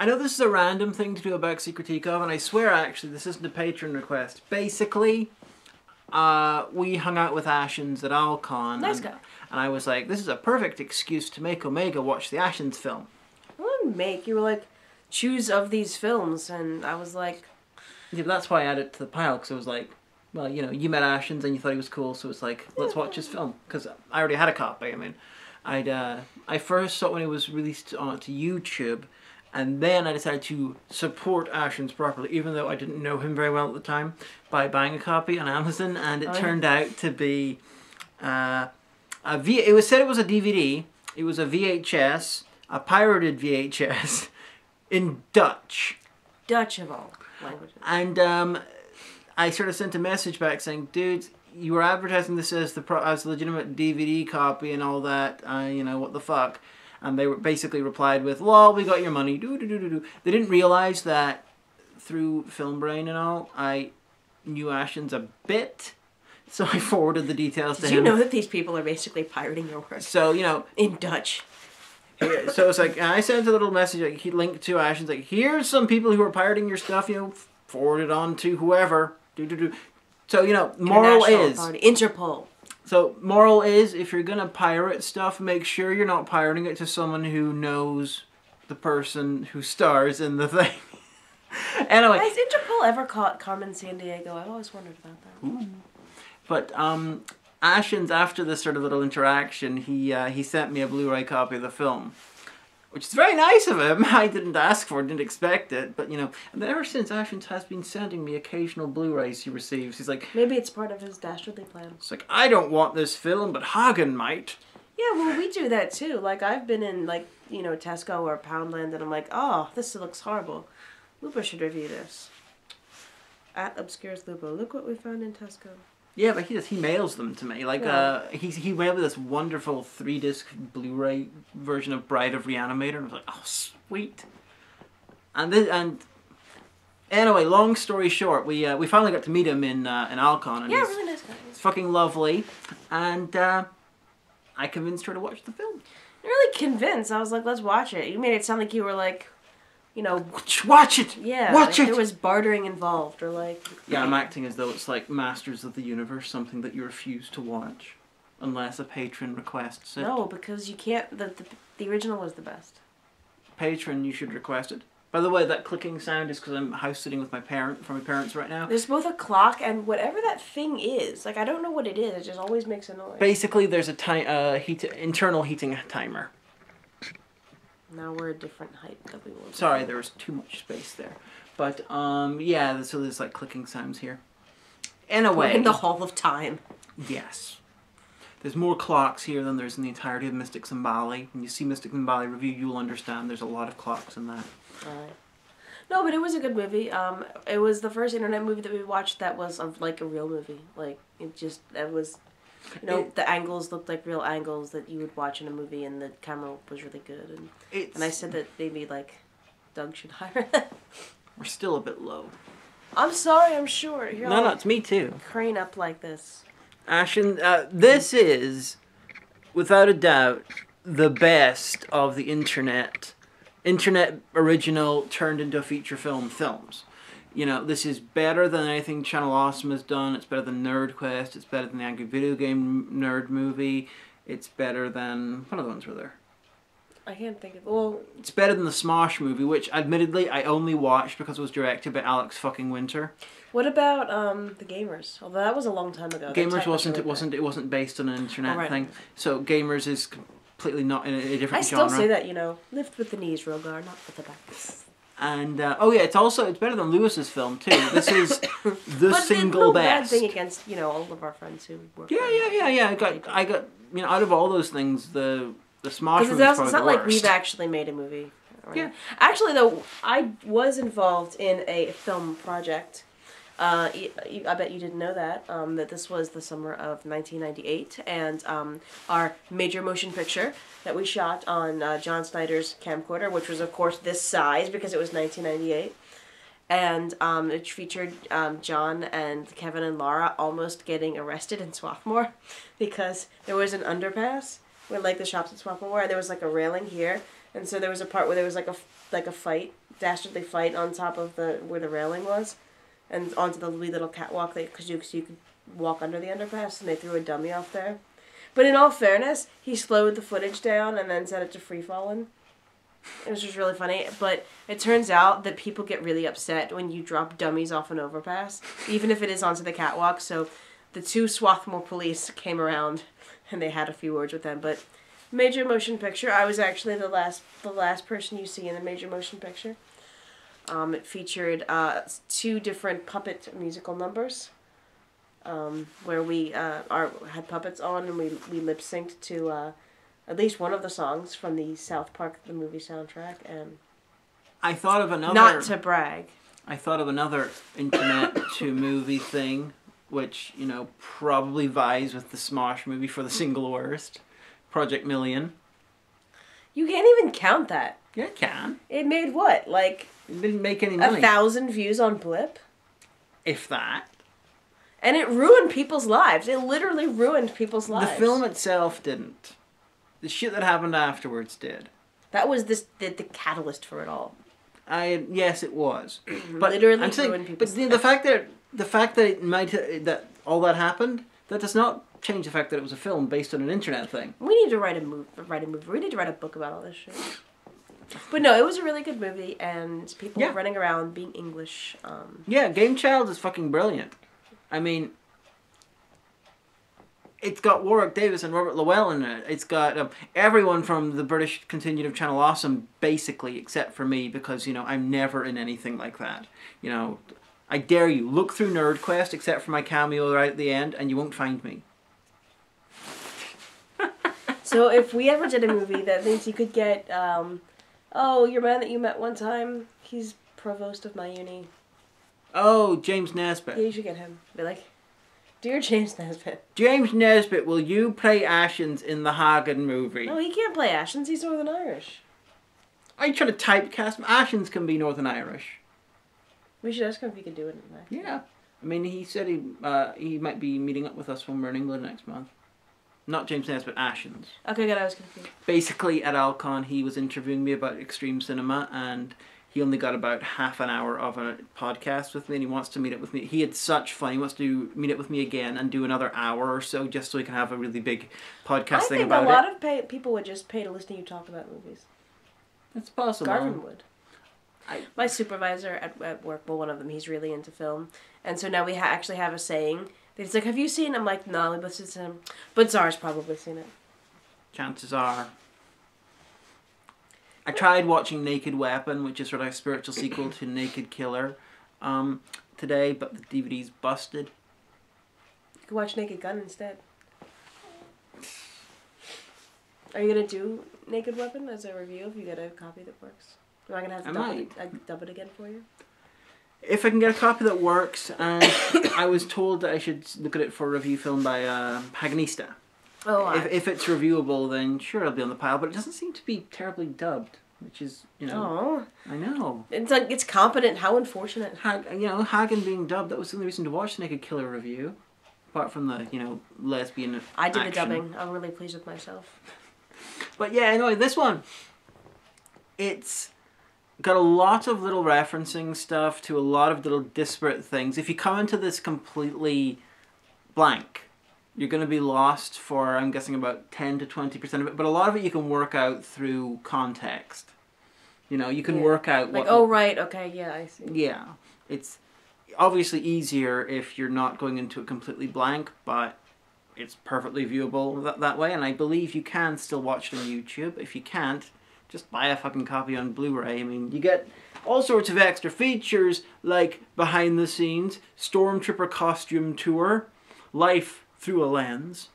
I know this is a random thing to do a Backseat critique of, and I swear actually this isn't a patron request. Basically, we hung out with Ashens at Alcon. Nice guy. And I was like, this is a perfect excuse to make Omega watch the Ashens film. You were like, choose of these films, and I was like... Yeah, but that's why I added it to the pile, because it was like, well, you know, you met Ashens and you thought he was cool, so it's like, let's watch his film. Because I already had a copy. I mean, I first saw it when it was released onto YouTube, and then I decided to support Ashens properly, even though I didn't know him very well at the time, by buying a copy on Amazon, and it turned out to be it was said it was a DVD. It was a VHS, a pirated VHS, in Dutch. Dutch of all languages. And I sort of sent a message back saying, dude, you were advertising this as as a legitimate DVD copy and all that, you know, what the fuck? And they basically replied with, lol, we got your money, do-do-do-do-do. They didn't realize that through Film Brain and all, I knew Ashens a bit, so I forwarded the details to him. Did you know that these people are basically pirating your work? So, you know... In Dutch. So it's like, I sent a little message, like, he linked to Ashens, like, here's some people who are pirating your stuff, you know, forward it on to whoever, do-do-do. So, you know, moral is... Interpol. So, moral is, if you're going to pirate stuff, make sure you're not pirating it to someone who knows the person who stars in the thing. Anyway. Has Interpol ever caught Carmen Sandiego? I've always wondered about that. Ooh. But, Ashens, after this sort of little interaction, he sent me a Blu-ray copy of the film. Which is very nice of him. I didn't ask for it, didn't expect it, but you know. And then ever since, Ashens has been sending me occasional Blu-rays he receives. He's like... Maybe it's part of his dastardly plan. It's like, I don't want this film, but Hagan might. Yeah, well, we do that too. Like, I've been in, like, you know, Tesco or Poundland, and I'm like, oh, this looks horrible. Lupo should review this. At Obscures Lupo. Look what we found in Tesco. Yeah, but he mails them to me. Like, he mailed me this wonderful 3-disc Blu-ray version of Bride of Reanimator, and I was like, oh, sweet. And anyway, long story short, we finally got to meet him in Alcon, and yeah, really nice guy. He's fucking lovely, and I convinced her to watch the film. You're really convinced. I was like, let's watch it. You made it sound like you were like, you know... Watch it! Yeah, watch like it! There was bartering involved, or like... Yeah, I'm acting as though it's like Masters of the Universe, something that you refuse to watch. Unless a patron requests it. No, because you can't... The original was the best. Patron, you should request it. By the way, that clicking sound is because I'm house sitting with my parents right now. There's both a clock and whatever that thing is. Like, I don't know what it is. It just always makes a noise. Basically, there's a internal heating timer. Now we're a different height that we will. Sorry, there was too much space there. But, yeah, so there's, like, clicking sounds here. Anyway. We're in the Hall of Time. Yes. There's more clocks here than there's in the entirety of Mystics and Bali. When you see Mystic and Bali review, you'll understand there's a lot of clocks in that. Alright. No, but it was a good movie. It was the first internet movie that we watched that was of, like, a real movie. Like, that was... You know, the angles looked like real angles that you would watch in a movie, and the camera was really good. And I said that maybe, like, Doug should hire that. We're still a bit low. I'm sorry, I'm short. Here, no, it's me too. Crane up like this. Ashen, this is, without a doubt, the best of the internet original turned into feature films. You know, this is better than anything Channel Awesome has done. It's better than Nerd Quest. It's better than the Angry Video Game Nerd movie. It's better than... What other ones were there? I can't think of... Well... It's better than the Smosh movie, which, admittedly, I only watched because it was directed by Alex fucking Winter. What about the Gamers? Although that was a long time ago. Gamers it wasn't based on an internet thing. So Gamers is completely not in a different genre. I still say that, you know, lift with the knees, Rogar, not with the back. And, oh yeah, it's better than Lewis's film, too. This is the single best. Bad thing against, you know, all of our friends who work. Yeah. I got, you know, out of all those things, the Smosh movie is probably the worst. It's not like we've actually made a movie. Right? Yeah. Actually, though, I was involved in a film project. I bet you didn't know that, that this was the summer of 1998, and our major motion picture that we shot on John Snyder's camcorder, which was, of course, this size because it was 1998, and it featured John and Kevin and Laura almost getting arrested in Swarthmore because there was an underpass where, like, the shops at Swarthmore were, and there was, like, a railing here, and so there was a part where there was, like a fight dastardly fight on top of where the railing was, and onto the wee little catwalk because you could walk under the underpass, and they threw a dummy off there. But in all fairness, he slowed the footage down and then set it to free falling. It was just really funny. But it turns out that people get really upset when you drop dummies off an overpass, even if it is onto the catwalk. So the 2 Swarthmore police came around and they had a few words with them. But major motion picture. I was actually the last person you see in the major motion picture. It featured 2 different puppet musical numbers, where we had puppets on and we lip synced to at least one of the songs from the South Park the movie soundtrack. And I thought of another. Not to brag. I thought of another internet to movie thing, which probably vies with the Smosh movie for the single worst. Project Million. You can't even count that. Yeah, it can. It made what? Like it didn't make any money. 1,000 views on Blip? If that. And it ruined people's lives. It literally ruined people's lives. The film itself didn't. The shit that happened afterwards did. That was the catalyst for it all. Yes, it was. But literally I'm saying, ruined people's but the fact that it might that all that happened, that does not change the fact that it was a film based on an internet thing. We need to write a movie. We need to write a book about all this shit. But no, it was a really good movie, and people running around being English. Yeah, Gamechild is fucking brilliant. I mean, it's got Warwick Davis and Robert Llewellyn in it. It's got everyone from the British contingent of Channel Awesome, basically, except for me, because, I'm never in anything like that. I dare you, look through NerdQuest, except for my cameo right at the end, and you won't find me. So if we ever did a movie that means you could get, your man that you met one time, he's provost of my uni. Oh, James Nesbitt. Yeah, you should get him. Be like, dear James Nesbitt. James Nesbitt, will you play Ashens in the Hagan movie? No, he can't play Ashens. He's Northern Irish. Are you trying to typecast him? Ashens can be Northern Irish. We should ask him if he could do it in that. Yeah. I mean, he said he might be meeting up with us when we're in England next month. Not James Nesbitt, Ashens. Okay, good. I was confused. Basically, at Alcon, he was interviewing me about extreme cinema, and he only got about half an hour of a podcast with me, and he wants to meet up with me. He had such fun. He wants to meet up with me again and do another hour or so, just so we can have a really big podcast thing about it. I think a lot of people would just pay to listen to you talk about movies. That's possible. Garvin would. My supervisor at work, well, one of them, he's really into film. And so now we actually have a saying. He's like, have you seen it? I'm like, no, but it's him. But Czar's probably seen it. Chances are. I tried watching Naked Weapon, which is sort of a spiritual sequel to Naked Killer, today, but the DVD's busted. You can watch Naked Gun instead. Are you going to do Naked Weapon as a review if you get a copy that works? Am I going to have to dub it again for you? If I can get a copy that works, and I was told that I should look at it for a review film by Haganista. Oh, if it's reviewable, then sure, it'll be on the pile, but it doesn't seem to be terribly dubbed, which is, Oh. I know. It's like, it's competent. How unfortunate. Hagan being dubbed, that was the only reason to watch the Naked Killer review, apart from the, lesbian I did action. the dubbing. I'm really pleased with myself. But yeah, anyway, this one, it's got a lot of little referencing stuff to a lot of little disparate things. If you come into this completely blank, you're going to be lost for, I'm guessing, about 10 to 20% of it. But a lot of it you can work out through context. You can work out like, oh, right, okay, yeah, I see. Yeah. It's obviously easier if you're not going into it completely blank, but it's perfectly viewable that way. And I believe you can still watch it on YouTube. If you can't, just buy a fucking copy on Blu-ray. I mean, you get all sorts of extra features, like behind the scenes, Stormtrooper costume tour, life through a lens,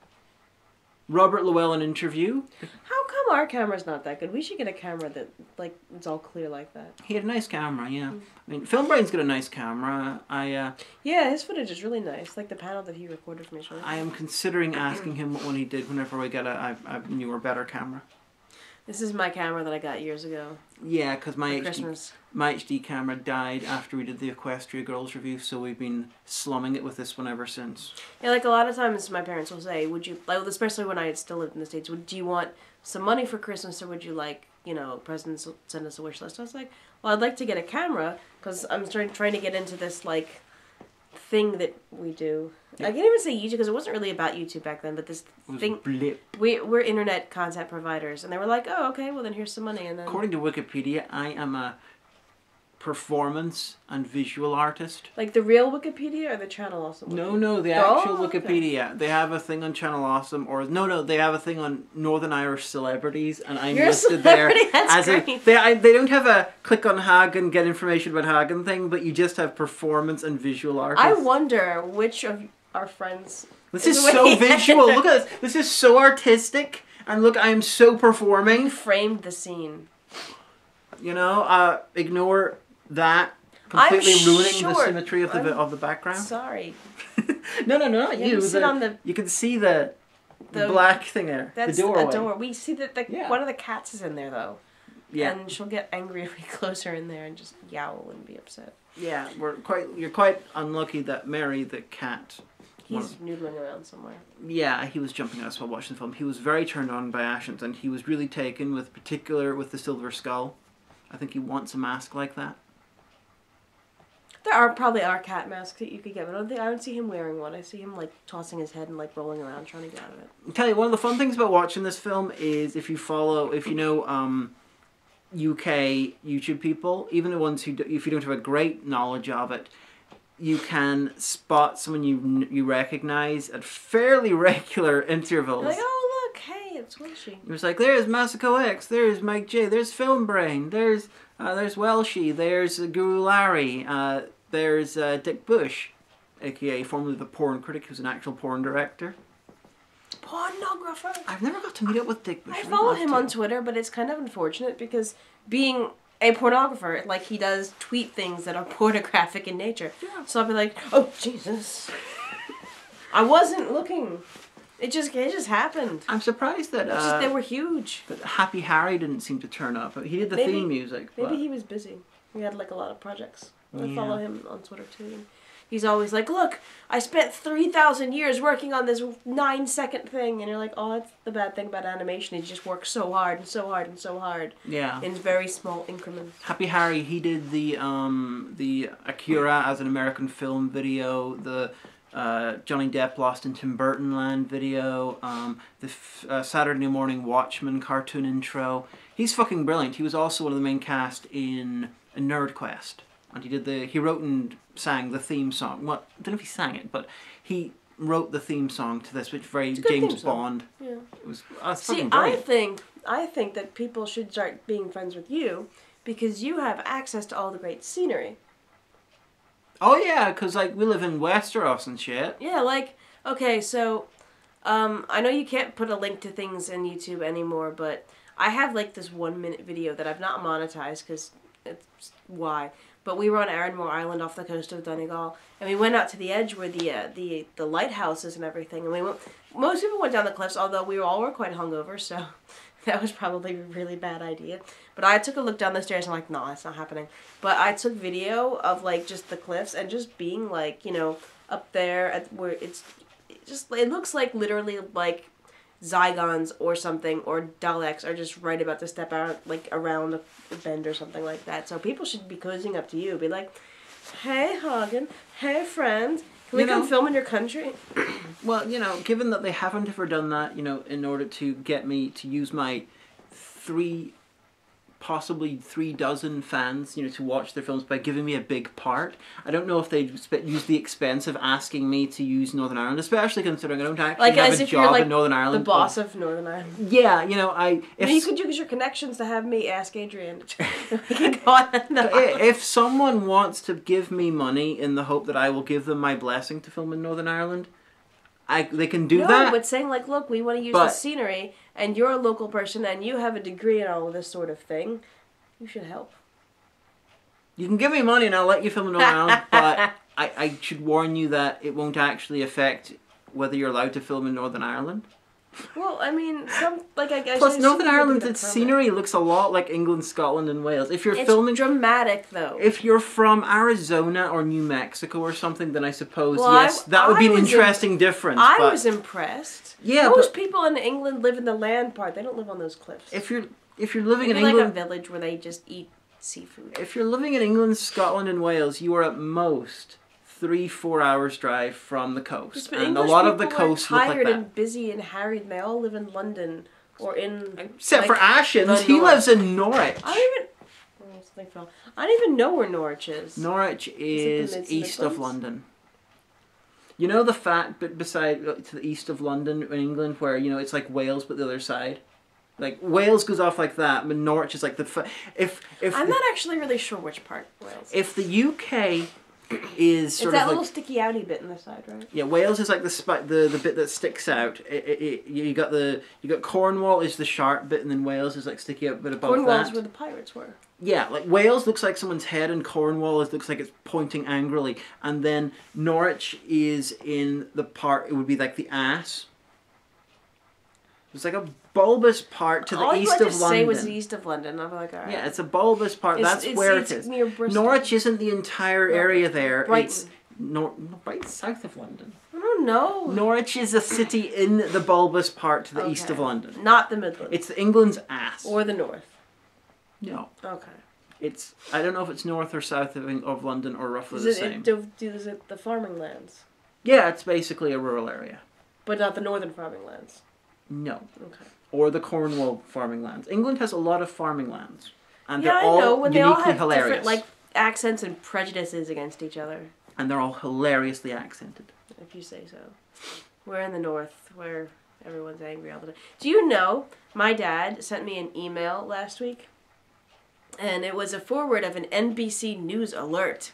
Robert Llewellyn interview. How come our camera's not that good? We should get a camera that, like, it's all clear like that. He had a nice camera, yeah. I mean, Film Brain's got a nice camera. Yeah, his footage is really nice. Like the panel that he recorded for me. I am considering asking him what one he did whenever we get a newer, better camera. This is my camera that I got years ago. Yeah, because my HD camera died after we did the Equestria Girls review, so we've been slumming it with this one ever since. Yeah, like a lot of times my parents will say, would you, like, especially when I still lived in the States, do you want some money for Christmas or would you like presidents send us a wish list. I was like, well, I'd like to get a camera because I'm trying to get into this like thing that we do. I can't even say YouTube because it wasn't really about YouTube back then, but this thing. Blip. We're internet content providers, and they were like, oh, okay, well then here's some money, and then. According to Wikipedia, I am a performance and visual artist. Like the real Wikipedia or the Channel Awesome Wikipedia? No, the actual okay. Wikipedia. They have a thing on Channel Awesome, or no, they have a thing on Northern Irish celebrities, and I'm You're listed a there celebrity? That's as great. they don't have a click on Hagan, get information about Hagan thing, but you just have performance and visual artists. I wonder which of our friends. This is so visual. Look at this. This is so artistic, and look, I am so performing. You framed the scene. Ignore that. Completely ruining the symmetry of the background. Sorry. No, not you. You can see the black thing there. That's the doorway. a door. We see that one of the cats is in there though. Yeah. And she'll get angry if we close her in there and just yowl and be upset. Yeah, you're quite unlucky that Mary the cat. He's noodling around somewhere. Yeah, he was jumping out while watching the film. He was very turned on by Ashens, and he was really taken with the silver skull. I think he wants a mask like that. There probably are cat masks that you could get, but I don't see him wearing one. I see him like tossing his head and like rolling around trying to get out of it. I'll tell you, one of the fun things about watching this film is if you know UK YouTube people, even the ones if you don't have a great knowledge of it, you can spot someone you recognize at fairly regular intervals. You're like, oh look, hey, it's Welshie. It was like, there's Masako X, there's Mike J, there's Film Brain, there's Welshie, there's Guru Larry, there's Dick Bush, aka formerly the porn critic, who's an actual porn director. Pornographer. I've never got to meet up with Dick Bush. I follow him on Twitter, but it's kind of unfortunate because being a pornographer, like he does tweet things that are pornographic in nature. Yeah. So I'll be like, oh Jesus, I wasn't looking. It just happened. I'm surprised that they were huge. But Happy Harry didn't seem to turn up. He did the theme music. Maybe he was busy. He had like a lot of projects. I follow him on Twitter too. He's always like, look, I spent 3,000 years working on this 9-second thing. And you're like, oh, that's the bad thing about animation. He just works so hard and so hard and so hard. Yeah. In very small increments. Happy Harry, he did the Akira as an American film video, the Johnny Depp Lost in Tim Burton Land video, the Saturday Morning Watchmen cartoon intro. He's fucking brilliant. He was also one of the main cast in Nerd Quest. And he wrote and sang the theme song. Well, I don't know if he sang it, but he wrote the theme song to this, which is very James Bond. Yeah. It was See, I think that people should start being friends with you because you have access to all the great scenery. Oh yeah, because like we live in Westeros and shit. Yeah, like okay, so I know you can't put a link to things in YouTube anymore, but I have like this 1-minute video that I've not monetized because it's why. But we were on Arranmore Island off the coast of Donegal, and we went out to the edge where the lighthouse is and everything. And most people went down the cliffs, although we all were quite hungover, so that was probably a really bad idea. But I took a look down the stairs and I'm like, no, that's not happening. But I took video of like just the cliffs and just being like, up there at where it looks like literally like Zygons or something, or Daleks are just right about to step out, like, around a bend or something like that. So people should be cozying up to you. Be like, hey, Hagan. Hey, friend. Can we come film in your country? Well, given that they haven't ever done that, in order to get me to use my possibly 3 dozen fans, to watch their films by giving me a big part. I don't know if they'd use the expense of asking me to use Northern Ireland, especially considering I don't actually have a job in Northern Ireland. The boss of Northern Ireland. Yeah, you could use your connections to have me ask Adrian. We can go on if someone wants to give me money in the hope that I will give them my blessing to film in Northern Ireland, they can do that. No, but saying like, look, we want to use the scenery, and you're a local person, and you have a degree in all of this sort of thing, you should help. You can give me money and I'll let you film in Northern Ireland, but I should warn you that it won't actually affect whether you're allowed to film in Northern Ireland. Well, I mean, I guess. Plus, Northern Ireland's scenery looks a lot like England, Scotland, and Wales. If you're filming, dramatic though. If you're from Arizona or New Mexico or something, then I suppose that would be an interesting difference. I was impressed. Yeah, most people in England live in the land part. They don't live on those cliffs. If you're living in England, like a village where they just eat seafood. If you're living in England, Scotland, and Wales, you are at most 3-4 hours drive from the coast, and English a lot of the coast look like tired that. and busy and harried, and they all live in London or in. Except for Ashens, he lives in Norwich. I don't even know where Norwich is. Norwich is east of London. You know the fat bit beside to the east of London in England, where it's like Wales but the other side. Like Wales goes off like that, but Norwich is like if I'm not actually really sure which part Wales. If the UK is sort it's that of little like, sticky outy bit in the side, right? Yeah, Wales is like the bit that sticks out. You got Cornwall is the sharp bit, and then Wales is like sticky out bit above that. Cornwall is where the pirates were. Yeah, like Wales looks like someone's head, and Cornwall looks like it's pointing angrily, and then Norwich is in the part. It would be like the ass. It's like a bulbous part to the east of London. All you had to say was the east of London. I'm like, all right. Yeah, it's a bulbous part. That's where it is. Near Bristol. Norwich isn't the entire area there. Brighton. It's right south of London. I don't know. Norwich is a city in the bulbous part to the east of London. Not the Midlands. It's England's ass. Or the north. No. Okay. I don't know if it's north or south of London or roughly the same. Is it the farming lands? Yeah, it's basically a rural area. But not the northern farming lands? No. Okay. Or the Cornwall farming lands. England has a lot of farming lands. And yeah, they're all I know. When they all have hilarious. different accents and prejudices against each other. And they're all hilariously accented. If you say so. We're in the north where everyone's angry all the time. Do you know, my dad sent me an email last week, and it was a forward of an NBC News alert.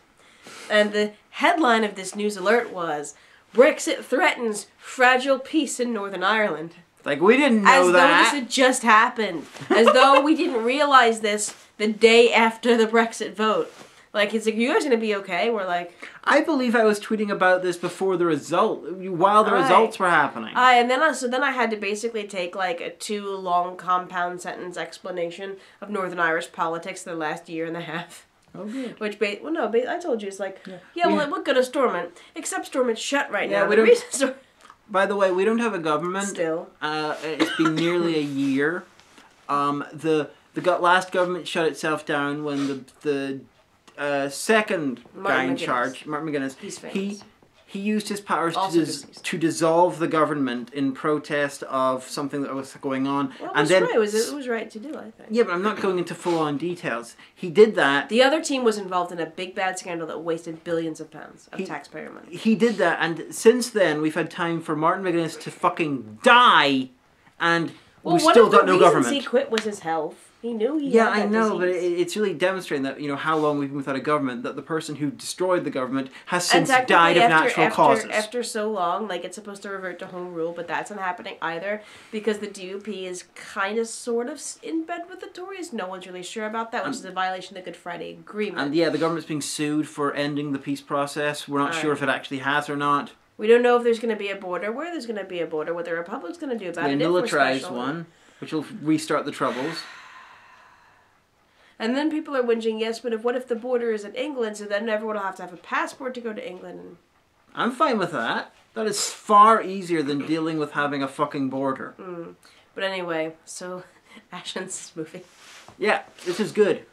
And the headline of this news alert was, Brexit threatens fragile peace in Northern Ireland. Like, we didn't know that. As though this had just happened. As though we didn't realize this the day after the Brexit vote. Like, it's like, you guys going to be okay? We're like... I believe I was tweeting about this before the result, while the results were happening. And then I had to basically take, like, a 2-long compound sentence explanation of Northern Irish politics the last year and a half. Oh, good. Which, I told you, it's like, well, it looked good at Stormont, except Stormont's shut right now. We don't... By the way, we don't have a government. Still. It's been nearly a year. The last government shut itself down when the second guy in charge, Martin McGuinness, he's famous. He used his powers to dissolve the government in protest of something that was going on. Well, it was right to do, I think. Yeah, but I'm not going into full-on details. He did that. The other team was involved in a big bad scandal that wasted billions of pounds of taxpayer money. He did that, and since then we've had time for Martin McGuinness to fucking die, and we still got no government. One of the reasons he quit was his health. He knew he had that I know, disease. but it's really demonstrating that, how long we've been without a government, that the person who destroyed the government has since died of natural causes. After so long, it's supposed to revert to home rule, but that's not happening either, because the DUP is kind of, sort of in bed with the Tories. No one's really sure about that, which is a violation of the Good Friday Agreement. And the government's being sued for ending the peace process. We're not sure if it actually has or not. We don't know if there's going to be a border, where there's going to be a border, what the Republic's going to do about it. They militarized one, which will restart the Troubles. And then people are whinging, yes, but what if the border is in England, so then everyone will have to have a passport to go to England? I'm fine with that. That is far easier than dealing with having a fucking border. But anyway, so Ashens' movie. Yeah, this is good.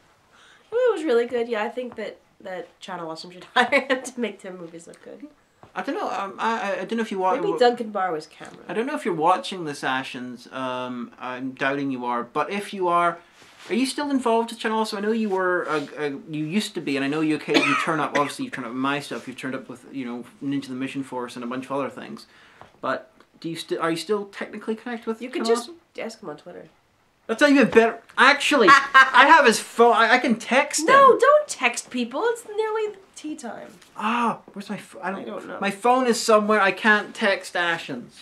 Well, it was really good. Yeah, I think that Channel Awesome should hire him to make their movies look good. I don't know. I don't know if you watch. Maybe Duncan Barr was camera. I don't know if you're watching this, Ashens. I'm doubting you are. But if you are you still involved with Channel Awesome? I know you were. You used to be, and I know you occasionally turn up. Obviously, you turn up with my stuff. You've turned up with Ninja the Mission Force and a bunch of other things. But are you still technically connected with? You could just ask him on Twitter. That's not even better. Actually, I have his phone. I can text him. No, don't text people. It's nearly tea time. Where's my phone? I don't know. My phone is somewhere. I can't text Ashens.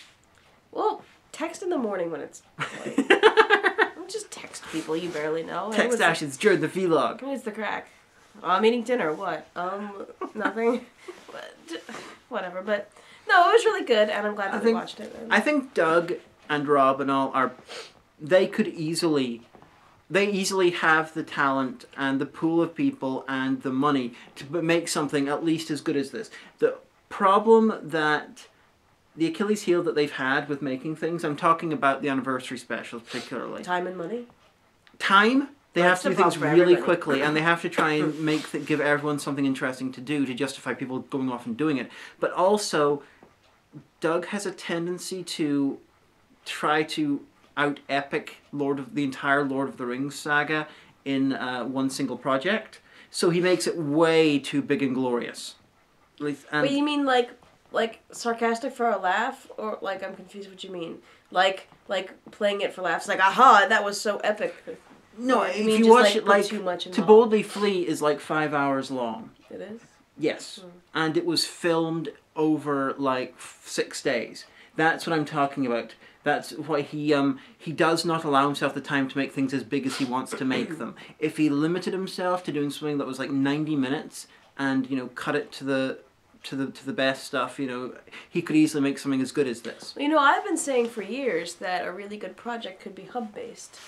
Well, text in the morning when it's late. Don't just text people you barely know. Text Ashens during the vlog. What's the crack? I'm eating dinner. What? Nothing. Whatever. But no, it was really good, and I'm glad that we watched it. I think Doug and Rob and all are, they easily have the talent and the pool of people and the money to make something at least as good as this. The problem that the Achilles heel that they've had with making things, I'm talking about the anniversary specials particularly. Time and money? Time. They have to do things really everybody. quickly, and they have to try and give everyone something interesting to do to justify people going off and doing it. But also, Doug has a tendency to try to out-epic the entire Lord of the Rings saga in one single project. So he makes it way too big and glorious. But you mean like sarcastic for a laugh? Or like, I'm confused what you mean. Like playing it for laughs, like, aha, that was so epic. No, if you watch it, like, too much To Boldly Flee is like 5 hours long. It is? Yes. And it was filmed over like 6 days. That's what I'm talking about. That's why he does not allow himself the time to make things as big as he wants to make them. If he limited himself to doing something that was like 90 minutes and, you know, cut it to the best stuff, you know, he could easily make something as good as this. You know, I've been saying for years that a really good project could be hub-based.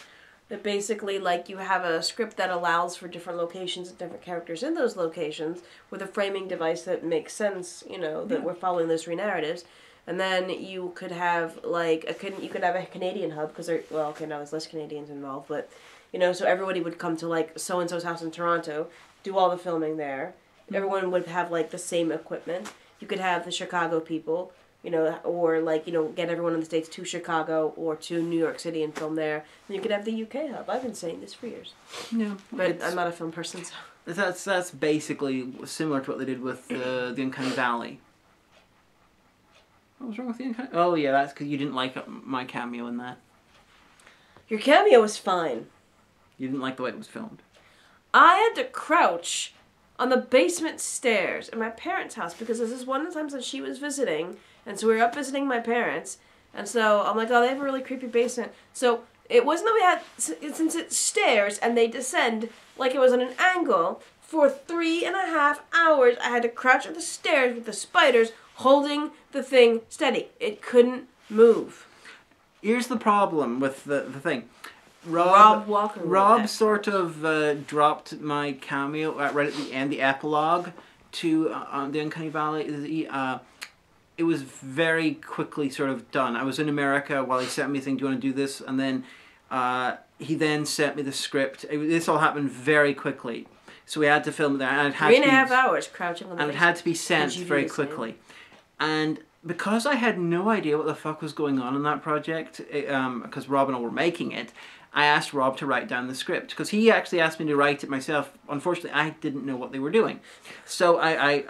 That basically, like, you have a script that allows for different locations and different characters in those locations with a framing device that makes sense, you know, that we're following those three narratives. And then you could have, like, you could have a Canadian hub, because well, okay, now there's less Canadians involved, but, you know, so everybody would come to, like, so-and-so's house in Toronto, do all the filming there. Everyone would have, like, the same equipment. You could have the Chicago people, you know, or, like, you know, get everyone in the States to Chicago or to New York City and film there. And you could have the UK hub. I've been saying this for years. No. But I'm not a film person, so... That's basically similar to what they did with the Uncanny Valley. What was wrong with the Uncanny? Oh, yeah, that's because you didn't like my cameo in that. Your cameo was fine. You didn't like the way it was filmed. I had to crouch on the basement stairs in my parents' house because this is one of the times that she was visiting, and so we were up visiting my parents, and so I'm like, oh, they have a really creepy basement. So it wasn't that we had, since it's stairs and they descend like it was on an angle, for 3.5 hours I had to crouch on the stairs with the spiders holding the thing steady. It couldn't move. Here's the problem with the thing. Rob Walker. Rob sort of dropped my cameo right at the end, the epilogue to the Uncanny Valley. It was very quickly sort of done. I was in America while he sent me the thing, do you want to do this? And then he then sent me the script. This all happened very quickly. So we had to film it there. And it had 3.5 hours crouching on the And it had to be sent very quickly. And because I had no idea what the fuck was going on in that project, because Rob and I were making it, I asked Rob to write down the script, because he actually asked me to write it myself. Unfortunately, I didn't know what they were doing. So I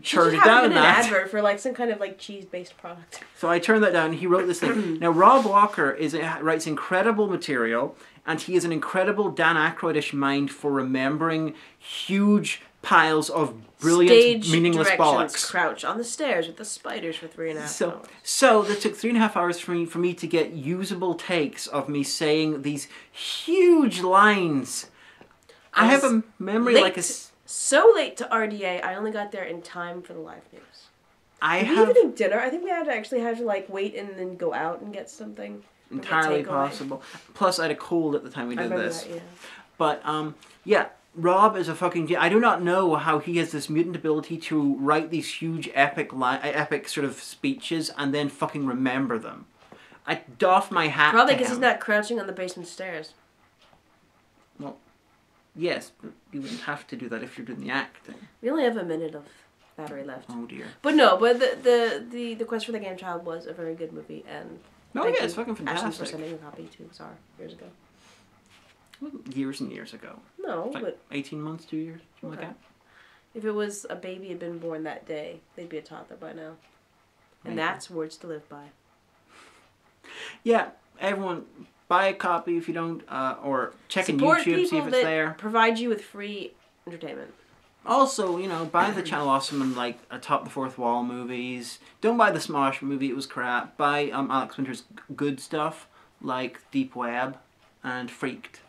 turned it down. An advert for like some kind of like cheese-based product. So I turned that down, and he wrote this thing. Now, Rob Walker writes incredible material, and he has an incredible Dan Aykroyd-ish mind for remembering huge piles of brilliant, meaningless bollocks. Crouch on the stairs with the spiders for 3.5 hours. So that took 3.5 hours for me to get usable takes of me saying these huge lines. I have a memory like a... So late to RDA, I only got there in time for the live news. Did we even eat dinner? I think we had to like wait and then go out and get something. Entirely possible. Plus, I had a cold at the time we did this. That, yeah. But yeah. Rob is a fucking... I do not know how he has this mutant ability to write these huge epic sort of speeches and then fucking remember them. I doff my hat Probably because he's not crouching on the basement stairs. Well, yes, but you wouldn't have to do that if you're doing the acting. We only have a minute of battery left. Oh dear. But no, but the Quest for the Gamechild was a very good movie, and... No, yeah, it's fucking fantastic. Ashens for sending a copy to Czar years ago. Years and years ago. No, like but... 18 months, 2 years, something like that. If it was a baby had been born that day, they'd be a toddler by now. And that's words to live by. Yeah, everyone, buy a copy if you don't, or check in Support YouTube, see if it's there. Provide you with free entertainment. Also, you know, buy the Channel Awesome and, like, Top the Fourth Wall movies. Don't buy the Smosh movie, it was crap. Buy Alex Winter's good stuff, like Deep Web and Freaked.